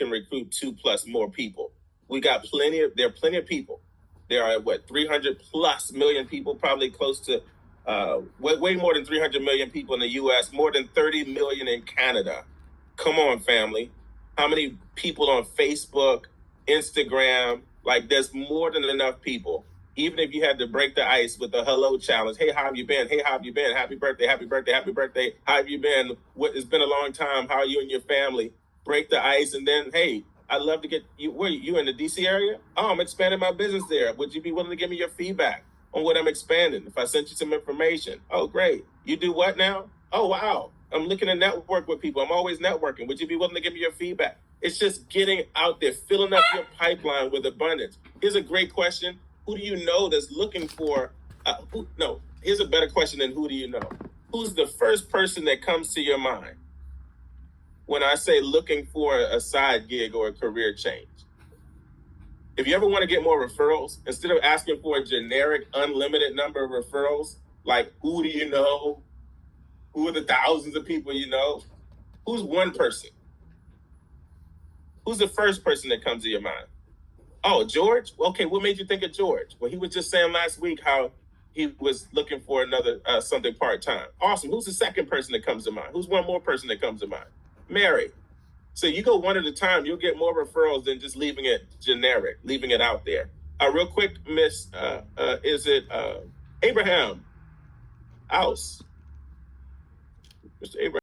can recruit 2+ more people. There are plenty of people. There are 300+ million people, probably close to way more than 300 million people in the US, more than 30 million in Canada. Come on, family. How many people on Facebook, Instagram? Like, there's more than enough people. Even if you had to break the ice with a hello challenge, hey, how have you been? Hey, how have you been? Happy birthday, happy birthday, happy birthday. How have you been? It's been a long time. How are you and your family? Break the ice, and then, hey, I'd love to get you. Where you in the DC area? Oh, I'm expanding my business there. Would you be willing to give me your feedback on what I'm expanding? If I sent you some information, oh, great. You do what now? Oh, wow. I'm looking to network with people. I'm always networking. Would you be willing to give me your feedback? It's just getting out there, filling up your pipeline with abundance. Here's a great question. Who do you know that's looking for, here's a better question than who do you know? Who's the first person that comes to your mind when I say looking for a side gig or a career change? If you ever want to get more referrals, instead of asking for a generic, unlimited number of referrals, like who do you know? Who are the thousands of people you know? Who's one person? Who's the first person that comes to your mind? Oh, George? Okay, what made you think of George? Well, he was just saying last week how he was looking for another something part-time. Awesome. Who's the second person that comes to mind? Who's one more person that comes to mind? Mary. So you go one at a time, you'll get more referrals than just leaving it generic, leaving it out there. Real quick, Miss, is it Abraham House? Mr. Abraham.